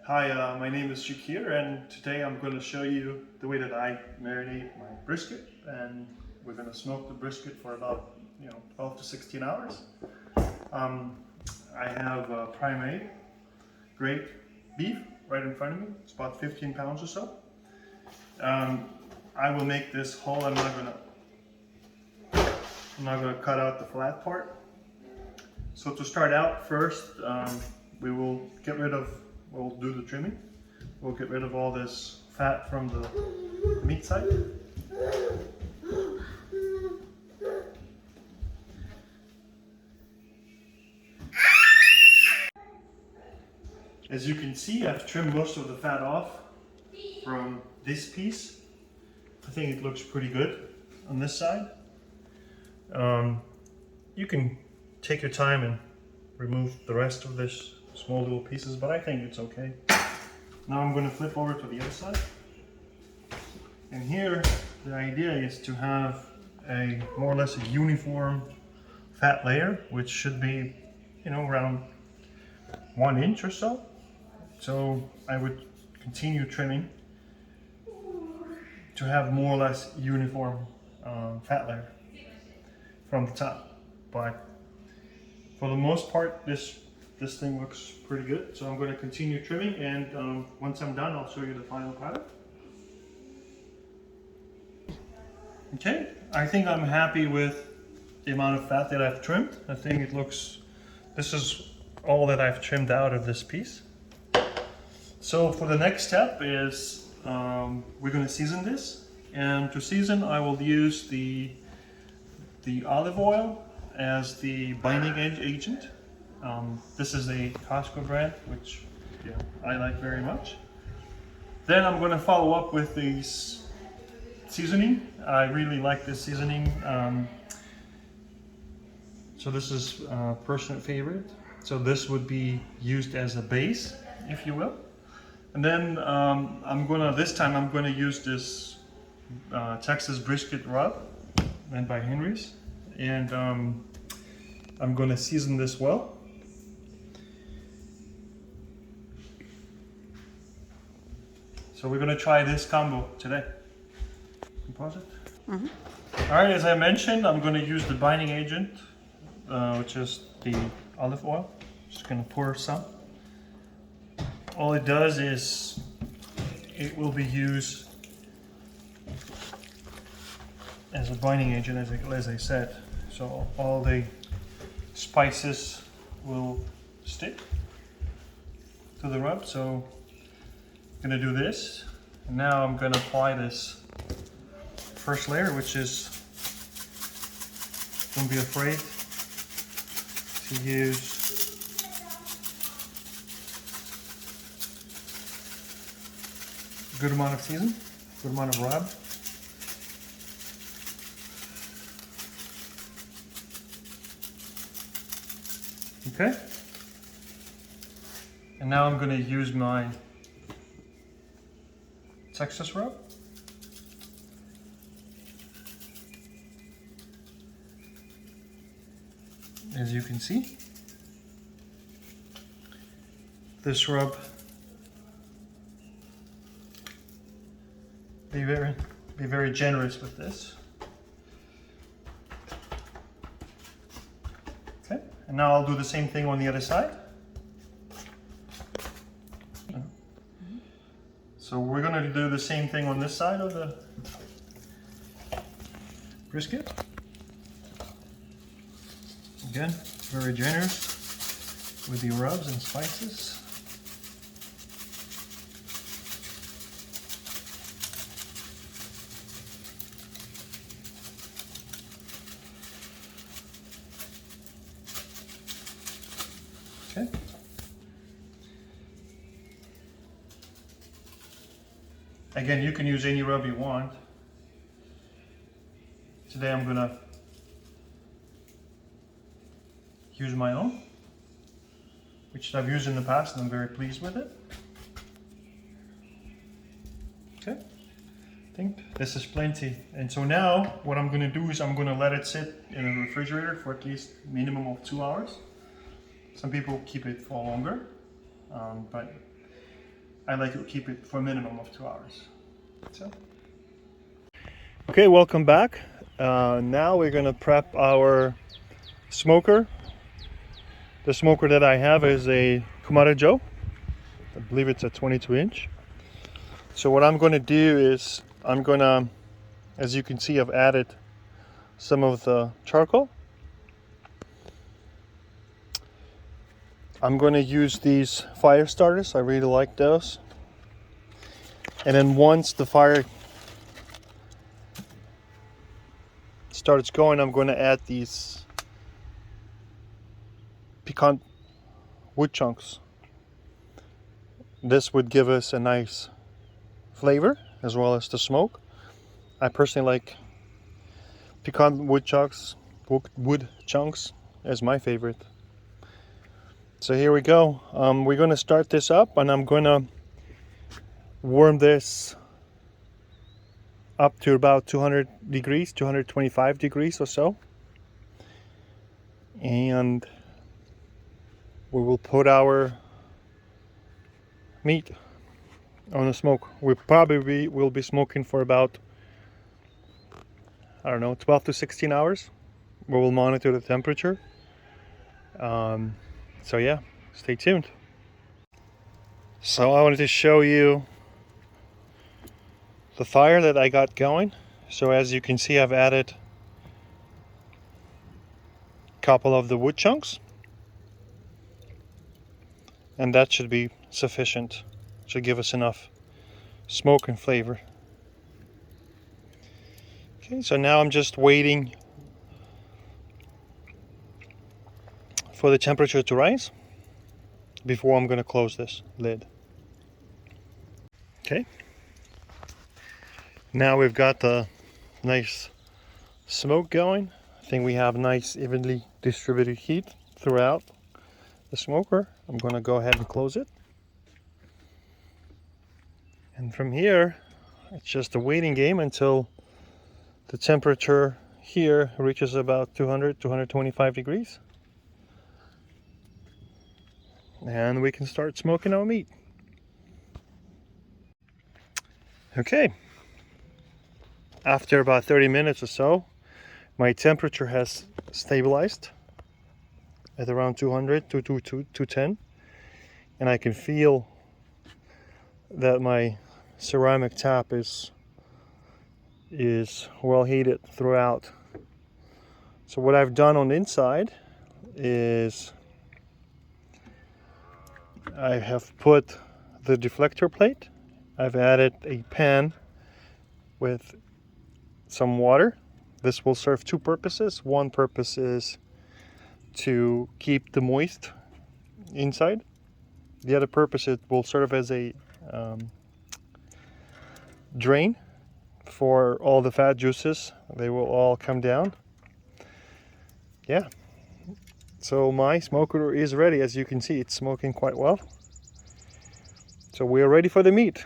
Hi, my name is Shakir, and today I'm going to show you the way that I marinate my brisket, and we're going to smoke the brisket for about 12 to 16 hours. I have prime grade beef right in front of me. It's about 15 pounds or so. I will make this whole. I'm not gonna cut out the flat part. So to start out, first we will get rid of. We'll do the trimming. We'll get rid of all this fat from the meat side. As you can see, I've trimmed most of the fat off from this piece. I think it looks pretty good on this side. You can take your time and remove the rest of this small little pieces, but I think it's okay. Now I'm going to flip over to the other side. And here the idea is to have a more or less a uniform fat layer, which should be around 1 inch or so. So I would continue trimming to have more or less uniform fat layer from the top. But for the most part, this thing looks pretty good. So I'm going to continue trimming, and once I'm done, I'll show you the final product. Okay, I think I'm happy with the amount of fat that I've trimmed. I think it looks, this is all that I've trimmed out of this piece. So for the next step is we're going to season this, and to season I will use the olive oil as the binding agent. This is a Costco brand, which I like very much. Then I'm going to follow up with these seasoning. I really like this seasoning. So this is a personal favorite. So this would be used as a base, if you will. And then this time I'm going to use this Texas brisket rub, made by Henry's, and I'm going to season this well. So we're going to try this combo today. Pause it. Mm-hmm. All right, as I mentioned, I'm going to use the binding agent, which is the olive oil. Just going to pour some. All it does is it will be used as a binding agent, as I said. So all the spices will stick to the rub. So I'm going to do this, and now I'm going to apply this first layer, which is, don't be afraid to use a good amount of season, good amount of rub. Okay, and now I'm going to use my Texas rub. As you can see, this rub, be very generous with this. Okay, and now I'll do the same thing on the other side. So we're going to do the same thing on this side of the brisket. Again, very generous with the rubs and spices. Okay. Again, you can use any rub you want. Today I'm going to use my own, which I've used in the past and I'm very pleased with it. Okay, I think this is plenty. And so now what I'm going to do is I'm going to let it sit in a refrigerator for at least minimum of 2 hours. Some people keep it for longer, but I like to keep it for a minimum of 2 hours. So. Okay, welcome back. Now we're gonna prep our smoker. The smoker that I have is a Kumara Joe. I believe it's a 22-inch. So what I'm gonna do is I'm gonna, as you can see, I've added some of the charcoal. I'm gonna use these fire starters. I really like those. And then once the fire starts going, I'm gonna add these pecan wood chunks. This would give us a nice flavor as well as the smoke. I personally like pecan wood chunks as my favorite. So here we go. We're gonna start this up, and I'm gonna warm this up to about 200 degrees, 225 degrees or so. And we will put our meat on the smoke. We probably will be smoking for about, I don't know, 12 to 16 hours. We will monitor the temperature. So yeah, stay tuned. So I wanted to show you the fire that I got going. So as you can see, I've added a couple of the wood chunks, and that should be sufficient. Should give us enough smoke and flavor. Okay, so now I'm just waiting for the temperature to rise before I'm going to close this lid. Okay. Now we've got the nice smoke going. I think we have nice evenly distributed heat throughout the smoker. I'm going to go ahead and close it. And from here, it's just a waiting game until the temperature here reaches about 200, 225 degrees. And we can start smoking our meat. Okay. After about 30 minutes or so, my temperature has stabilized at around 200 to 210. And I can feel that my ceramic tap is well heated throughout. So what I've done on the inside is I have put the deflector plate. I've added a pan with some water. This will serve two purposes. One purpose is to keep the moist inside. The other purpose, it will serve as a drain for all the fat juices. They will all come down. Yeah. So my smoker is ready. As you can see, it's smoking quite well. So we are ready for the meat.